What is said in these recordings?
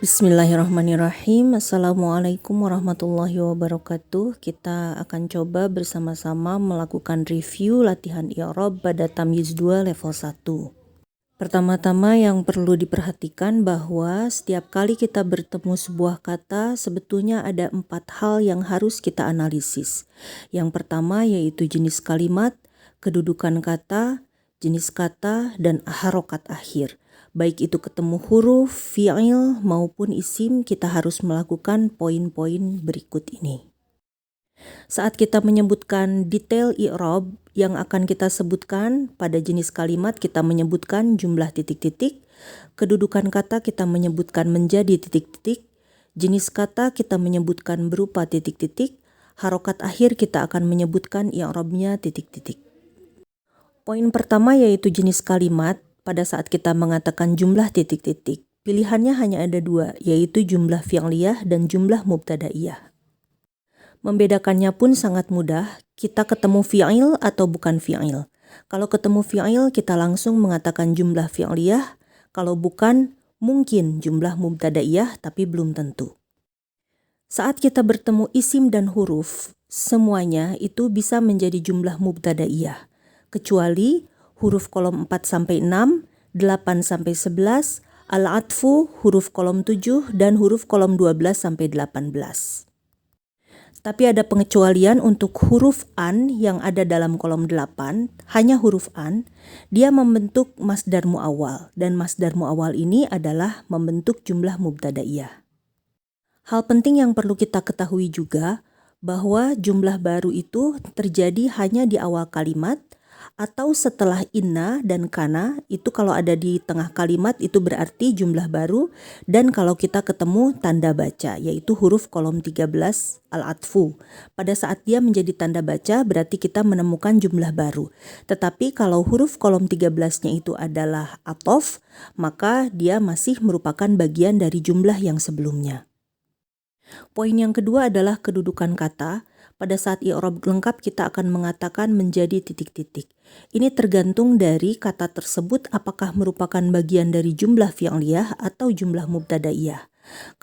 Bismillahirrahmanirrahim. Assalamualaikum warahmatullahi wabarakatuh. Kita akan coba bersama-sama melakukan review latihan i'rab pada tamyiz 2 level 1. Pertama-tama yang perlu diperhatikan bahwa setiap kali kita bertemu sebuah kata, sebetulnya ada 4 hal yang harus kita analisis. Yang pertama yaitu jenis kalimat, kedudukan kata, jenis kata, dan harokat akhir. Baik itu ketemu huruf, fi'il maupun isim, kita harus melakukan poin-poin berikut ini. Saat kita menyebutkan detail i'rab yang akan kita sebutkan, pada jenis kalimat kita menyebutkan jumlah titik-titik, kedudukan kata kita menyebutkan menjadi titik-titik, jenis kata kita menyebutkan berupa titik-titik, harokat akhir kita akan menyebutkan i'rabnya titik-titik. Poin pertama yaitu jenis kalimat. Pada saat kita mengatakan jumlah titik-titik, pilihannya hanya ada 2, yaitu jumlah fi'liyah dan jumlah mubtadaiyah. Membedakannya pun sangat mudah, kita ketemu fi'il atau bukan fi'il. Kalau ketemu fi'il kita langsung mengatakan jumlah fi'liyah, kalau bukan mungkin jumlah mubtadaiyah tapi belum tentu. Saat kita bertemu isim dan huruf, semuanya itu bisa menjadi jumlah mubtadaiyah, kecuali huruf kolom 4-6, 8-11, al-atfu, huruf kolom 7, dan huruf kolom 12-18. Tapi ada pengecualian untuk huruf an yang ada dalam kolom 8, hanya huruf an, dia membentuk masdar mu'awwal, dan masdar mu'awwal ini adalah membentuk jumlah mubtadaiyah. Hal penting yang perlu kita ketahui juga, bahwa jumlah baru itu terjadi hanya di awal kalimat, atau setelah inna dan kana. Itu kalau ada di tengah kalimat itu berarti jumlah baru, dan kalau kita ketemu tanda baca yaitu huruf kolom 13 al-atfu, pada saat dia menjadi tanda baca berarti kita menemukan jumlah baru. Tetapi kalau huruf kolom 13-nya itu adalah atof, maka dia masih merupakan bagian dari jumlah yang sebelumnya. Poin yang kedua adalah kedudukan kata. Pada saat i'rab lengkap kita akan mengatakan menjadi titik-titik. Ini tergantung dari kata tersebut apakah merupakan bagian dari jumlah fi'liyah atau jumlah mubtadaiyah.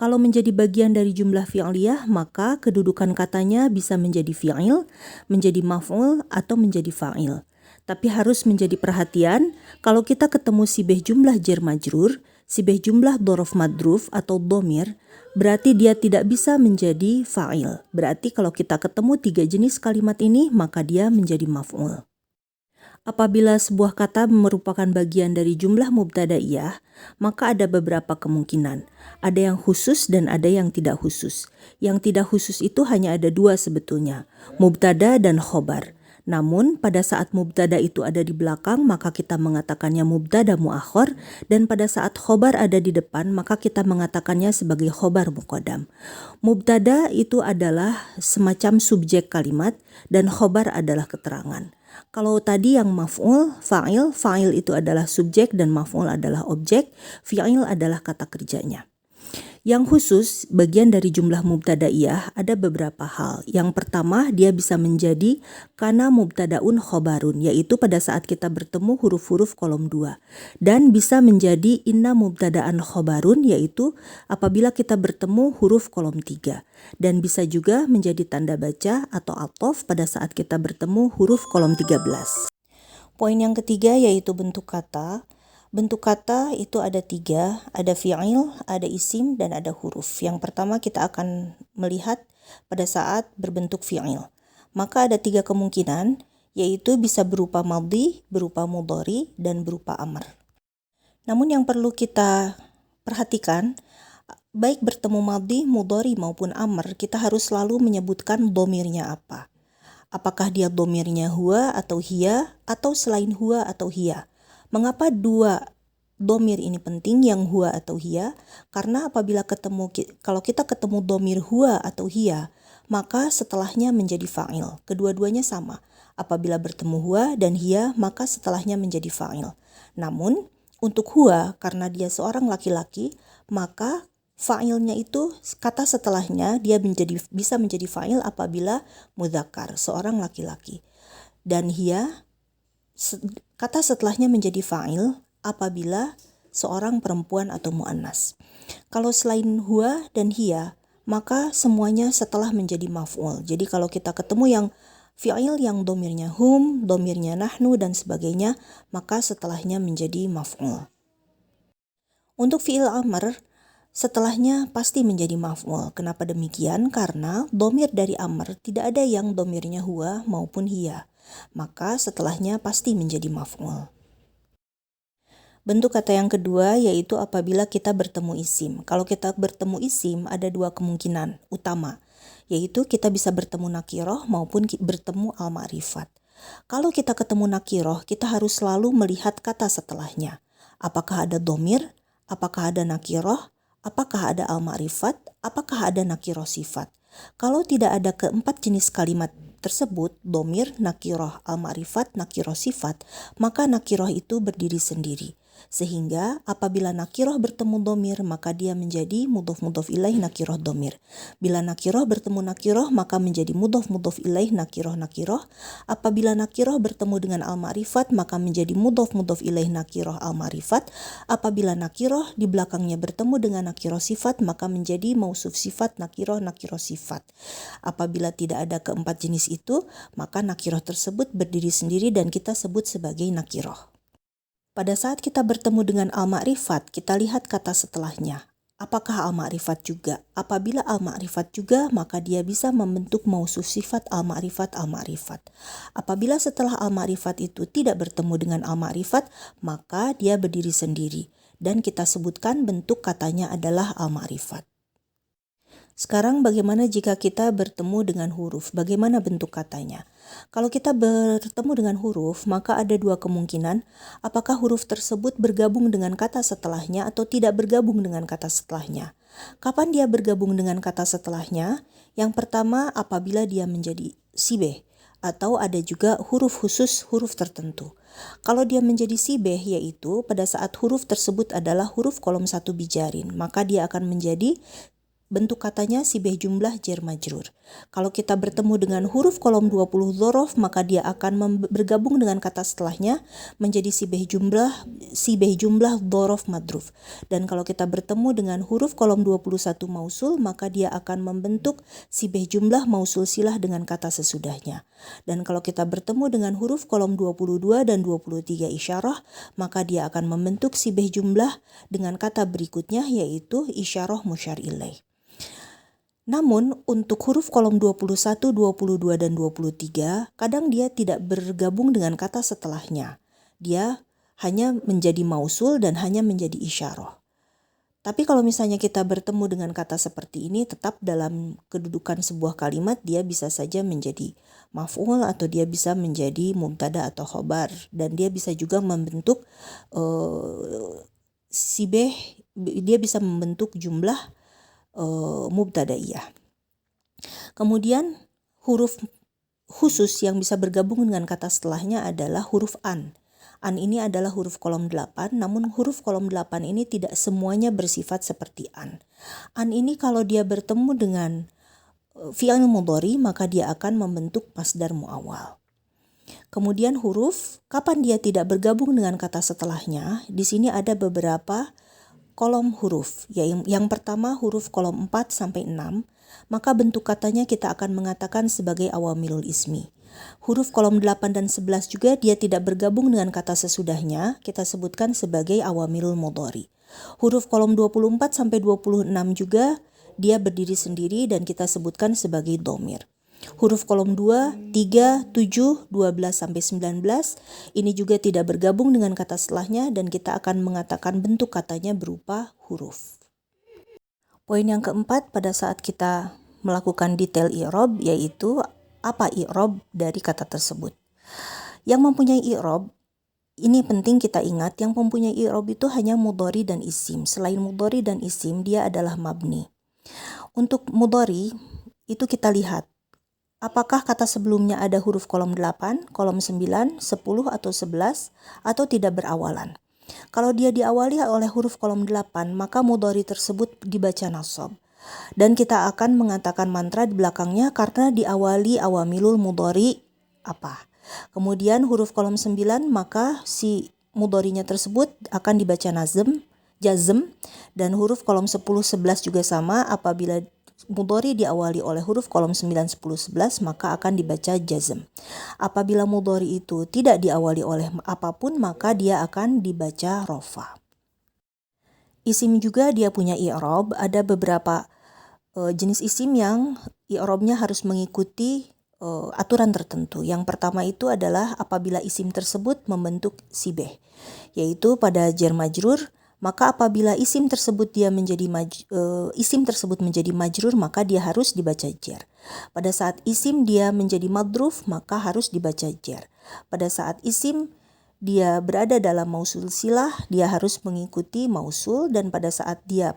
Kalau menjadi bagian dari jumlah fi'liyah, maka kedudukan katanya bisa menjadi fi'il, menjadi maf'ul, atau menjadi fa'il. Tapi harus menjadi perhatian, kalau kita ketemu sibeh jumlah jar majrur, sibeh jumlah dhorof madruf atau dhamir, berarti dia tidak bisa menjadi fa'il. Berarti kalau kita ketemu 3 jenis kalimat ini, maka dia menjadi maf'ul. Apabila sebuah kata merupakan bagian dari jumlah mubtadaiyah, maka ada beberapa kemungkinan. Ada yang khusus dan ada yang tidak khusus. Yang tidak khusus itu hanya ada 2 sebetulnya, mubtada dan khobar. Namun pada saat mubtada itu ada di belakang maka kita mengatakannya mubtada muakhor, dan pada saat khobar ada di depan maka kita mengatakannya sebagai khobar muqaddam. Mubtada itu adalah semacam subjek kalimat dan khobar adalah keterangan. Kalau tadi yang maf'ul, fa'il itu adalah subjek dan maf'ul adalah objek, fi'il adalah kata kerjanya. Yang khusus, bagian dari jumlah mubtadaiyah ada beberapa hal. Yang pertama, dia bisa menjadi kana mubtadaun khobarun, yaitu pada saat kita bertemu huruf-huruf kolom 2. Dan bisa menjadi inna mubtadaan khobarun, yaitu apabila kita bertemu huruf kolom 3. Dan bisa juga menjadi tanda baca atau atof pada saat kita bertemu huruf kolom 13. Poin yang ketiga yaitu bentuk kata. Bentuk kata itu ada 3, ada fi'il, ada isim, dan ada huruf. Yang pertama kita akan melihat pada saat berbentuk fi'il. Maka ada 3 kemungkinan, yaitu bisa berupa madhi, berupa mudhari, dan berupa amr. Namun yang perlu kita perhatikan, baik bertemu madhi, mudhari, maupun amr, kita harus selalu menyebutkan domirnya apa. Apakah dia domirnya huwa atau hiya, atau selain huwa atau hiya. Mengapa 2 domir ini penting, yang huwa atau hiya? Karena apabila kalau kita ketemu domir huwa atau hiya, maka setelahnya menjadi fa'il. Kedua-duanya sama. Apabila bertemu huwa dan hiya, maka setelahnya menjadi fa'il. Namun untuk huwa, karena dia seorang laki-laki, maka fa'ilnya itu kata setelahnya dia bisa menjadi fa'il apabila mudzakkar, seorang laki-laki. Dan hiya, kata setelahnya menjadi fa'il apabila seorang perempuan atau muannas. Kalau selain huwa dan hiya, maka semuanya setelah menjadi maf'ul. Jadi kalau kita ketemu yang fi'il yang domirnya hum, domirnya nahnu, dan sebagainya, maka setelahnya menjadi maf'ul. Untuk fi'il amr, setelahnya pasti menjadi maf'ul. Kenapa demikian? Karena domir dari amr tidak ada yang domirnya huwa maupun hiya. Maka setelahnya pasti menjadi maf'ul. Bentuk kata yang kedua yaitu apabila kita bertemu isim. Kalau kita bertemu isim ada dua kemungkinan utama, yaitu kita bisa bertemu nakiroh maupun bertemu al-ma'rifat. Kalau kita ketemu nakiroh, kita harus selalu melihat kata setelahnya. Apakah ada domir, apakah ada nakiroh, apakah ada al-ma'rifat, apakah ada nakiroh sifat. Kalau tidak ada keempat jenis kalimat tersebut, domir, nakiroh, al-ma'rifat, nakiroh sifat, maka nakiroh itu berdiri sendiri. Sehingga apabila nakiroh bertemu domir, maka dia menjadi mudhof ilaih nakiroh domir. Bila nakiroh bertemu nakiroh, maka menjadi mudhof ilaih nakiroh. Apabila nakiroh bertemu dengan al-ma'rifat, maka menjadi mudhof ilaih nakiroh al-ma'rifat. Apabila nakiroh di belakangnya bertemu dengan nakiroh sifat, maka menjadi mausuf sifat nakiroh sifat. Apabila tidak ada keempat jenis itu, maka nakiroh tersebut berdiri sendiri dan kita sebut sebagai nakiroh. Pada saat kita bertemu dengan al-ma'rifat, kita lihat kata setelahnya. Apakah al-ma'rifat juga? Apabila al-ma'rifat juga, maka dia bisa membentuk mausuf sifat al-ma'rifat. Apabila setelah al-ma'rifat itu tidak bertemu dengan al-ma'rifat, maka dia berdiri sendiri. Dan kita sebutkan bentuk katanya adalah al-ma'rifat. Sekarang bagaimana jika kita bertemu dengan huruf? Bagaimana bentuk katanya? Kalau kita bertemu dengan huruf, maka ada dua kemungkinan. Apakah huruf tersebut bergabung dengan kata setelahnya atau tidak bergabung dengan kata setelahnya? Kapan dia bergabung dengan kata setelahnya? Yang pertama, apabila dia menjadi sibeh, atau ada juga huruf khusus, huruf tertentu. Kalau dia menjadi sibeh, yaitu pada saat huruf tersebut adalah huruf kolom 1 bijarin, maka dia akan menjadi bentuk katanya sibeh jumlah jar majrur. Kalau kita bertemu dengan huruf kolom 20 dzorof, maka dia akan bergabung dengan kata setelahnya menjadi sibeh jumlah dzorof madruf. Dan kalau kita bertemu dengan huruf kolom 21 mausul, maka dia akan membentuk sibeh jumlah mausul silah dengan kata sesudahnya. Dan kalau kita bertemu dengan huruf kolom 22 dan 23 isyarah, maka dia akan membentuk sibeh jumlah dengan kata berikutnya, yaitu isyarah musyar ilaih. Namun untuk huruf kolom 21, 22, dan 23, kadang dia tidak bergabung dengan kata setelahnya. Dia hanya menjadi mausul dan hanya menjadi isyarah. Tapi kalau misalnya kita bertemu dengan kata seperti ini, tetap dalam kedudukan sebuah kalimat, dia bisa saja menjadi maf'ul atau dia bisa menjadi mubtada atau khobar. Dan dia bisa juga membentuk sibeh, dia bisa membentuk jumlah mubtadaiyah. Kemudian huruf khusus yang bisa bergabung dengan kata setelahnya adalah huruf an. An ini adalah huruf kolom 8, namun huruf kolom 8 ini tidak semuanya bersifat seperti an. An ini kalau dia bertemu dengan fi'il mudhari, maka dia akan membentuk masdar muawwal. Kemudian huruf, kapan dia tidak bergabung dengan kata setelahnya? Di sini ada beberapa kolom huruf. Yang pertama huruf kolom 4 sampai 6, maka bentuk katanya kita akan mengatakan sebagai awamilul ismi. Huruf kolom 8 dan 11 juga dia tidak bergabung dengan kata sesudahnya, kita sebutkan sebagai awamilul mudhari. Huruf kolom 24 sampai 26 juga dia berdiri sendiri dan kita sebutkan sebagai domir. Huruf kolom 2, 3, 7, 12 sampai 19 ini juga tidak bergabung dengan kata setelahnya dan kita akan mengatakan bentuk katanya berupa huruf. Poin yang keempat pada saat kita melakukan detail i'rab yaitu apa i'rab dari kata tersebut. Yang mempunyai i'rab, ini penting kita ingat, yang mempunyai i'rab itu hanya mudhari dan isim. Selain mudhari dan isim dia adalah mabni. Untuk mudhari itu kita lihat apakah kata sebelumnya ada huruf kolom 8, kolom 9, 10, atau 11, atau tidak berawalan. Kalau dia diawali oleh huruf kolom 8, maka mudhari tersebut dibaca nasab. Dan kita akan mengatakan mantra di belakangnya karena diawali awamilul mudhari apa. Kemudian huruf kolom 9, maka si mudharinya tersebut akan dibaca nazm. jazm, dan huruf kolom 10, 11 juga sama. Apabila mudhari diawali oleh huruf kolom 9, 10, 11 maka akan dibaca jazm. Apabila mudhari itu tidak diawali oleh apapun maka dia akan dibaca rofa. Isim juga dia punya i'rab. Ada beberapa jenis isim yang i'rabnya harus mengikuti aturan tertentu. Yang pertama itu adalah apabila isim tersebut membentuk sibeh, yaitu pada jar majrur. Maka apabila isim tersebut menjadi majrur maka dia harus dibaca jar. Pada saat isim dia menjadi madruf maka harus dibaca jar. Pada saat isim dia berada dalam mausul silah dia harus mengikuti mausul, dan pada saat dia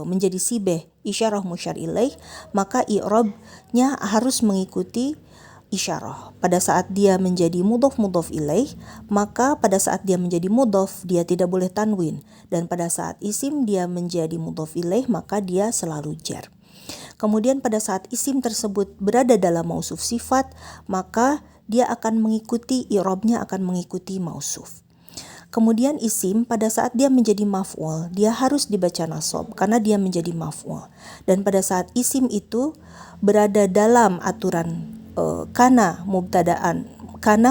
menjadi sibeh isyarah musyar ilaih maka i'rabnya harus mengikuti isyarah. Pada saat dia menjadi mudhof ilaih maka pada saat dia menjadi mudhof dia tidak boleh tanwin, dan pada saat isim dia menjadi mudhof ilaih maka dia selalu jar. Kemudian pada saat isim tersebut berada dalam mausuf sifat maka dia akan mengikuti i'rabnya akan mengikuti mausuf. Kemudian isim pada saat dia menjadi maf'ul dia harus dibaca nasab karena dia menjadi maf'ul, dan pada saat isim itu berada dalam aturan kana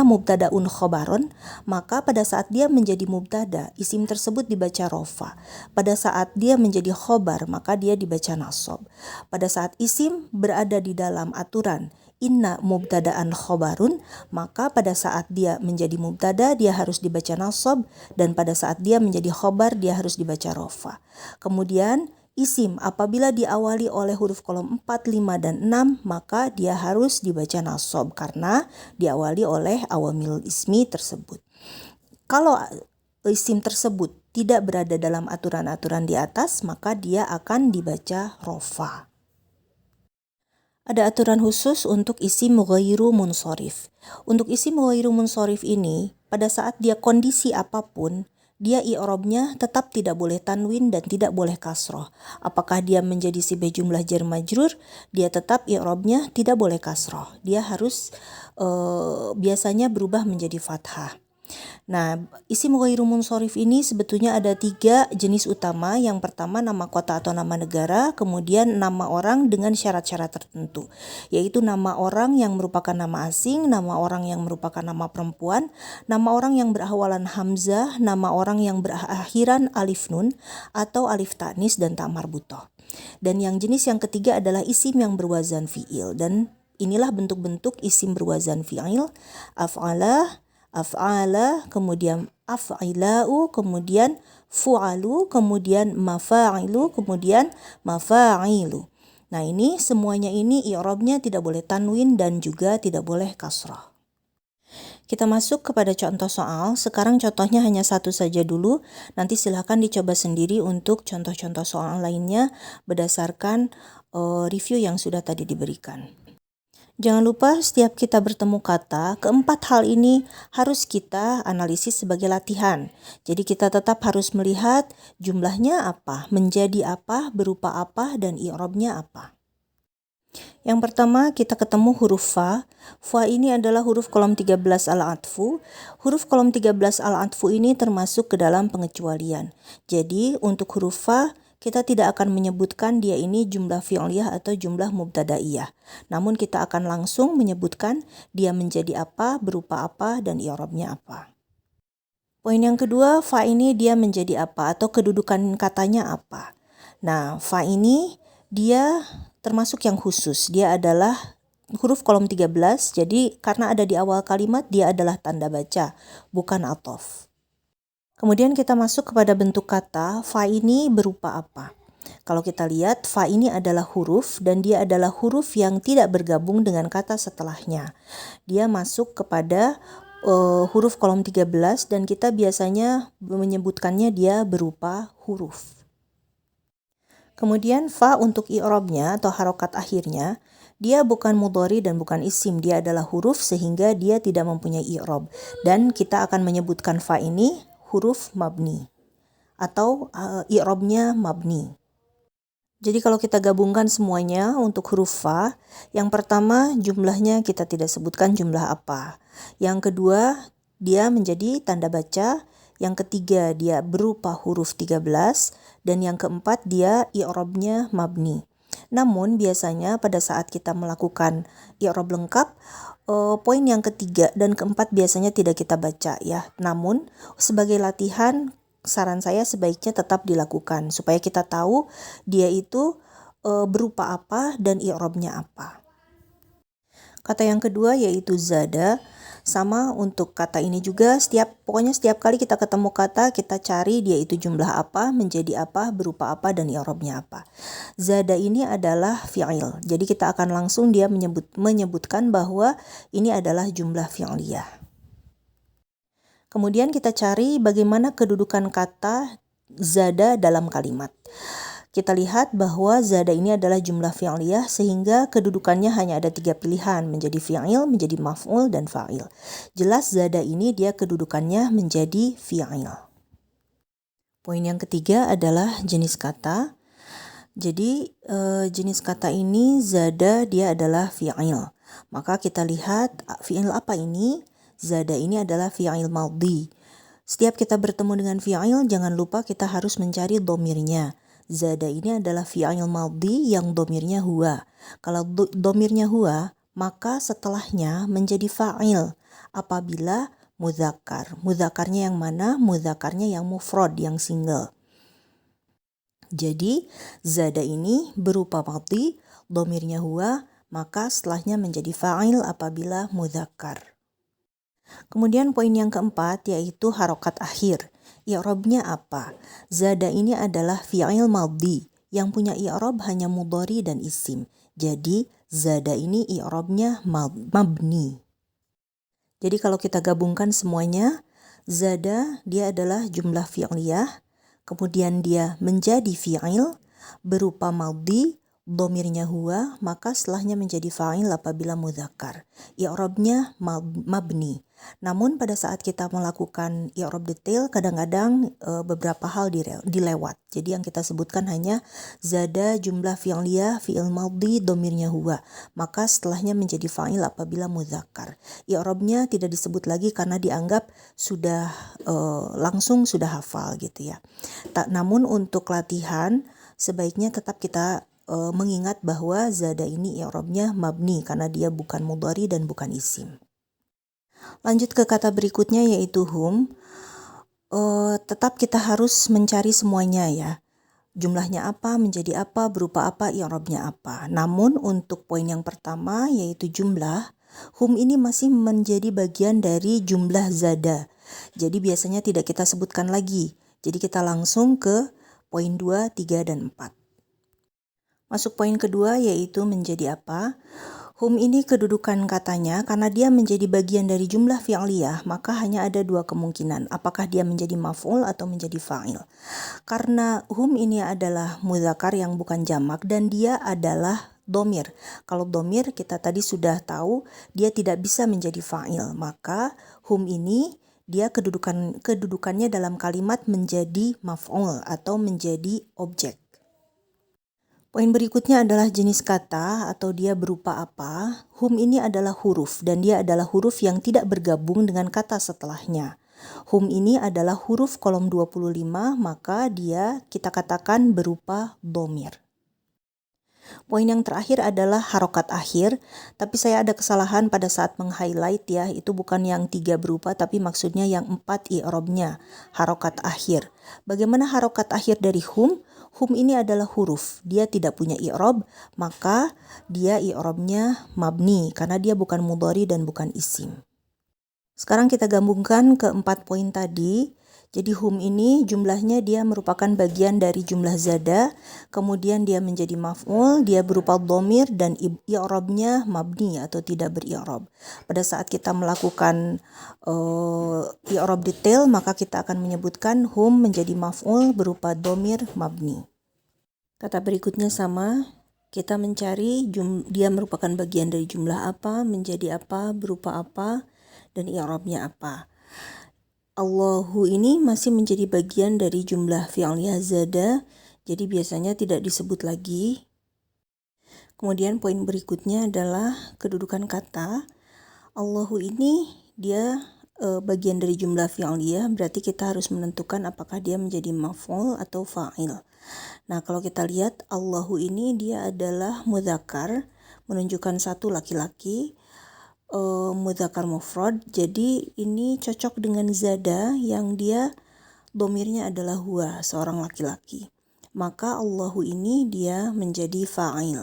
mubtadaun khobaron maka pada saat dia menjadi mubtada isim tersebut dibaca rofa. Pada saat dia menjadi khobar maka dia dibaca nasab. Pada saat isim berada di dalam aturan inna mubtadaan khobarun maka pada saat dia menjadi mubtada dia harus dibaca nasab, dan pada saat dia menjadi khobar dia harus dibaca rofa. Kemudian isim apabila diawali oleh huruf kolom 4, 5, dan 6 maka dia harus dibaca nasab karena diawali oleh awamil ismi tersebut. Kalau isim tersebut tidak berada dalam aturan-aturan di atas maka dia akan dibaca rofa. Ada aturan khusus untuk isim ghairu munsharif. Untuk isim ghairu munsharif ini pada saat dia kondisi apapun dia i'rabnya tetap tidak boleh tanwin dan tidak boleh kasroh. Apakah dia menjadi sibeh jumlah jar majrur, dia tetap i'rabnya tidak boleh kasroh. Dia harus biasanya berubah menjadi fathah. Nah, isim ghairu munsharif ini sebetulnya ada 3 jenis utama. Yang pertama nama kota atau nama negara, kemudian nama orang dengan syarat-syarat tertentu, yaitu nama orang yang merupakan nama asing, nama orang yang merupakan nama perempuan, nama orang yang berawalan hamzah, nama orang yang berakhiran alif nun atau alif ta'nis dan ta marbutoh. Dan yang jenis yang ketiga adalah isim yang berwazan fi'il, dan inilah bentuk-bentuk isim berwazan fi'il: af'ala, kemudian af'ila'u, kemudian fu'alu, kemudian mafa'ilu, kemudian mafa'ilu. Nah ini semuanya ini i'rabnya tidak boleh tanwin dan juga tidak boleh kasrah. Kita masuk kepada contoh soal. Sekarang contohnya hanya satu saja dulu. Nanti silahkan dicoba sendiri untuk contoh-contoh soal lainnya berdasarkan review yang sudah tadi diberikan. Jangan lupa setiap kita bertemu kata, keempat hal ini harus kita analisis sebagai latihan. Jadi kita tetap harus melihat jumlahnya apa, menjadi apa, berupa apa, dan i'rabnya apa. Yang pertama kita ketemu huruf fa. Fa ini adalah huruf kolom 13 al-atfu. Huruf kolom 13 al-atfu ini termasuk ke dalam pengecualian. Jadi untuk huruf fa kita tidak akan menyebutkan dia ini jumlah fi'liyah atau jumlah mubtadaiyah. Namun kita akan langsung menyebutkan dia menjadi apa, berupa apa, dan i'rabnya apa. Poin yang kedua, fa ini dia menjadi apa atau kedudukan katanya apa. Nah, fa ini dia termasuk yang khusus. Dia adalah huruf kolom 13, jadi karena ada di awal kalimat dia adalah tanda baca, bukan athof. Kemudian kita masuk kepada bentuk kata, fa ini berupa apa? Kalau kita lihat, fa ini adalah huruf dan dia adalah huruf yang tidak bergabung dengan kata setelahnya. Dia masuk kepada huruf kolom 13 dan kita biasanya menyebutkannya dia berupa huruf. Kemudian fa untuk i'rabnya atau harokat akhirnya, dia bukan mudhari dan bukan isim, dia adalah huruf sehingga dia tidak mempunyai i'rab. Dan kita akan menyebutkan fa ini huruf mabni atau i'rabnya mabni. Jadi kalau kita gabungkan semuanya untuk huruf fa, yang pertama jumlahnya kita tidak sebutkan jumlah apa. Yang kedua dia menjadi tanda baca. yang ketiga dia berupa huruf 13, dan yang keempat dia i'rabnya mabni. Namun biasanya pada saat kita melakukan i'rab lengkap, poin yang ketiga dan keempat biasanya tidak kita baca ya. Namun sebagai latihan, saran saya sebaiknya tetap dilakukan supaya kita tahu dia itu berupa apa dan i'rabnya apa. Kata yang kedua yaitu zada. Sama untuk kata ini juga, pokoknya setiap kali kita ketemu kata, kita cari dia itu jumlah apa, menjadi apa, berupa apa, dan i'rabnya apa. Zada ini adalah fi'il. Jadi kita akan langsung dia menyebutkan bahwa ini adalah jumlah fi'liyah. Kemudian kita cari bagaimana kedudukan kata zada dalam kalimat. Kita lihat bahwa zada ini adalah jumlah fi'liyah sehingga kedudukannya hanya ada 3 pilihan, menjadi fi'il, menjadi maf'ul, dan fa'il. Jelas zada ini dia kedudukannya menjadi fi'il. Poin yang ketiga adalah jenis kata. Jadi jenis kata ini zada dia adalah fi'il. Maka kita lihat fi'il apa ini? Zada ini adalah fi'il madhi. Setiap kita bertemu dengan fi'il, jangan lupa kita harus mencari domirnya. Zada ini adalah fi'il madhi yang domirnya huwa. Kalau domirnya huwa, maka setelahnya menjadi fa'il apabila mudzakkar. Mudzakarnya yang mana? Mudzakarnya yang mufrad, yang single. Jadi zada ini berupa madhi, domirnya huwa, maka setelahnya menjadi fa'il apabila mudzakkar. Kemudian poin yang keempat yaitu harokat akhir. I'rabnya apa? Zada ini adalah fi'il madhi yang punya i'rab hanya mudhari dan isim. Jadi zada ini i'rabnya mabni. Jadi kalau kita gabungkan semuanya, zada dia adalah jumlah fi'liyah, kemudian dia menjadi fi'il berupa madhi, domirnya huwa, maka setelahnya menjadi fa'il apabila mudzakkar. I'rabnya mabni. Namun pada saat kita melakukan i'rab detail, kadang-kadang beberapa hal dilewat. Jadi yang kita sebutkan hanya zada jumlah fi'liyah, fi'il madhi, domirnya huwa. Maka setelahnya menjadi fa'il apabila mudzakkar. I'rabnya tidak disebut lagi karena dianggap sudah langsung sudah hafal gitu ya. Namun untuk latihan sebaiknya tetap kita mengingat bahwa zada ini i'rabnya mabni karena dia bukan mudhari dan bukan isim. Lanjut ke kata berikutnya yaitu hum. Tetap kita harus mencari semuanya ya. Jumlahnya apa, menjadi apa, berupa apa, i'rabnya apa. Namun untuk poin yang pertama yaitu jumlah, hum ini masih menjadi bagian dari jumlah zada. Jadi biasanya tidak kita sebutkan lagi. Jadi kita langsung ke poin 2, 3, dan 4. Masuk poin kedua yaitu menjadi apa. Hum ini kedudukan katanya karena dia menjadi bagian dari jumlah fi'liyah, maka hanya ada dua kemungkinan. Apakah dia menjadi maf'ul atau menjadi fa'il. Karena hum ini adalah mudzakkar yang bukan jamak dan dia adalah domir. Kalau domir kita tadi sudah tahu dia tidak bisa menjadi fa'il. Maka hum ini dia kedudukannya dalam kalimat menjadi maf'ul atau menjadi objek. Poin berikutnya adalah jenis kata atau dia berupa apa. Hum ini adalah huruf dan dia adalah huruf yang tidak bergabung dengan kata setelahnya. Hum ini adalah huruf kolom 25, maka dia kita katakan berupa domir. Poin yang terakhir adalah harokat akhir, tapi saya ada kesalahan pada saat meng-highlight ya, itu bukan yang 3 berupa tapi maksudnya yang 4 i'rabnya, harokat akhir. Bagaimana harokat akhir dari hum? Hum ini adalah huruf, dia tidak punya i'rab, maka dia i'rabnya mabni karena dia bukan mudhari dan bukan isim. Sekarang kita gabungkan ke 4 poin tadi. Jadi hum ini jumlahnya dia merupakan bagian dari jumlah zada, kemudian dia menjadi maf'ul, dia berupa dhamir dan i'rabnya mabni atau tidak beri'rab. Pada saat kita melakukan i'rab detail, maka kita akan menyebutkan hum menjadi maf'ul berupa dhamir mabni. Kata berikutnya sama, kita mencari dia merupakan bagian dari jumlah apa, menjadi apa, berupa apa, dan i'rabnya apa. Allahu ini masih menjadi bagian dari jumlah fi'liyah zada, jadi biasanya tidak disebut lagi. Kemudian poin berikutnya adalah kedudukan kata. Allahu ini dia bagian dari jumlah fi'liyah, berarti kita harus menentukan apakah dia menjadi maf'ul atau fa'il. Nah, kalau kita lihat Allahu ini dia adalah mudzakkar, menunjukkan satu laki-laki, mudzakkar mufrad. Jadi ini cocok dengan zada yang dia domirnya adalah huwa, seorang laki-laki. Maka Allahu ini dia menjadi fa'il.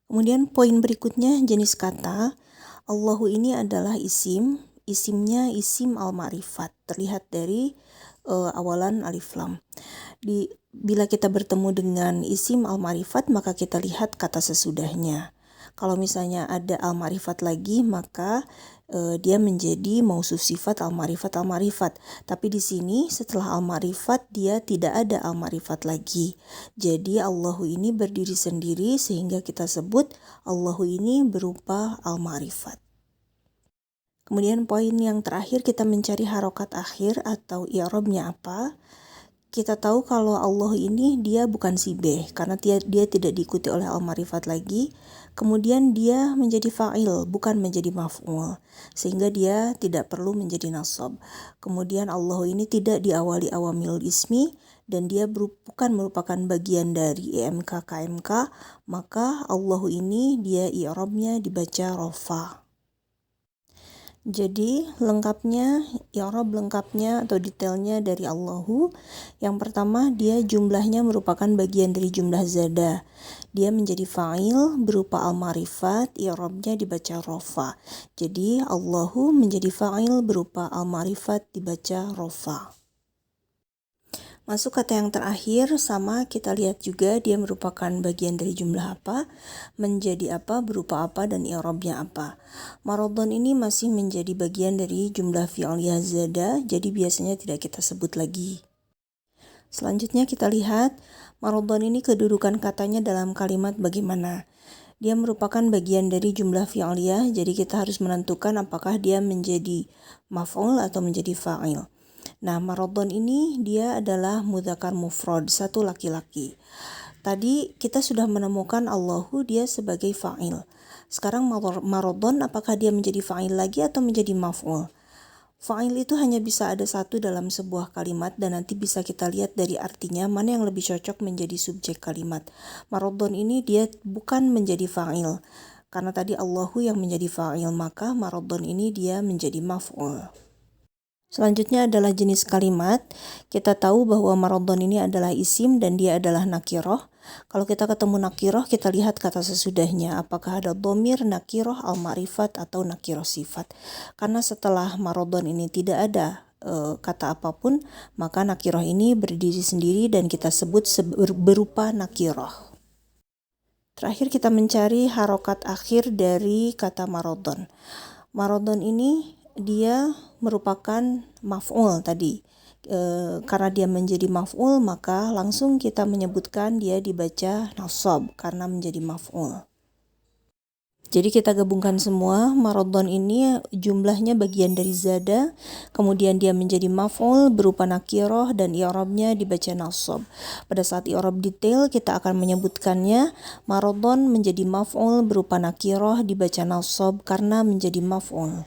Kemudian poin berikutnya jenis kata. Allahu ini adalah isimnya isim al-ma'rifat, terlihat dari awalan alif lam. Bila kita bertemu dengan isim al-ma'rifat, maka kita lihat kata sesudahnya. Kalau misalnya ada al-ma'rifat lagi, maka dia menjadi mausuf sifat al-ma'rifat. Tapi di sini setelah al-ma'rifat dia tidak ada al-ma'rifat lagi. Jadi Allahu ini berdiri sendiri sehingga kita sebut Allahu ini berupa al-ma'rifat. Kemudian poin yang terakhir, kita mencari harokat akhir atau i'rabnya apa. Kita tahu kalau Allah ini dia bukan sibeh karena dia tidak diikuti oleh al-ma'rifat lagi. Kemudian dia menjadi fa'il, bukan menjadi maf'ul, sehingga dia tidak perlu menjadi nasab. Kemudian Allah ini tidak diawali awamil ismi dan dia bukan merupakan bagian dari EMK KMK, maka Allah ini dia i'rabnya dibaca rofa. Jadi lengkapnya, i'rab lengkapnya atau detailnya dari Allahu. Yang pertama, dia jumlahnya merupakan bagian dari jumlah zada. Dia menjadi fa'il berupa al-ma'rifat, i'rabnya dibaca rofa. Jadi Allahu menjadi fa'il berupa al-ma'rifat dibaca rofa. Masuk kata yang terakhir, sama kita lihat juga dia merupakan bagian dari jumlah apa, menjadi apa, berupa apa, dan i'rabnya apa. Maradon ini masih menjadi bagian dari jumlah fi'liyah zada, jadi biasanya tidak kita sebut lagi. Selanjutnya kita lihat maradon ini kedudukan katanya dalam kalimat bagaimana. Dia merupakan bagian dari jumlah fi'liyah, jadi kita harus menentukan apakah dia menjadi maf'ul atau menjadi fa'il. Nah, maradon ini dia adalah mudzakkar mufrad, satu laki-laki. Tadi kita sudah menemukan Allahu dia sebagai fa'il. Sekarang maradon apakah dia menjadi fa'il lagi atau menjadi maf'ul? Fa'il itu hanya bisa ada satu dalam sebuah kalimat dan nanti bisa kita lihat dari artinya mana yang lebih cocok menjadi subjek kalimat. Maradon ini dia bukan menjadi fa'il. Karena tadi Allahu yang menjadi fa'il, maka maradon ini dia menjadi maf'ul. Selanjutnya adalah jenis kalimat. Kita tahu bahwa maradon ini adalah isim dan dia adalah nakiroh. Kalau kita ketemu nakiroh, kita lihat kata sesudahnya. Apakah ada dhamir, nakiroh, al-ma'rifat, atau nakiroh sifat. Karena setelah maradon ini tidak ada kata apapun, maka nakiroh ini berdiri sendiri dan kita sebut berupa nakiroh. Terakhir kita mencari harokat akhir dari kata maradon. Maradon ini dia merupakan maf'ul tadi. Karena dia menjadi maf'ul, maka langsung kita menyebutkan dia dibaca nasab karena menjadi maf'ul. Jadi kita gabungkan semua. Maradon ini jumlahnya bagian dari zada, kemudian dia menjadi maf'ul berupa nakiroh dan i'rabnya dibaca nasab. Pada saat i'rab detail kita akan menyebutkannya. Maradon menjadi maf'ul berupa nakiroh dibaca nasab karena menjadi maf'ul.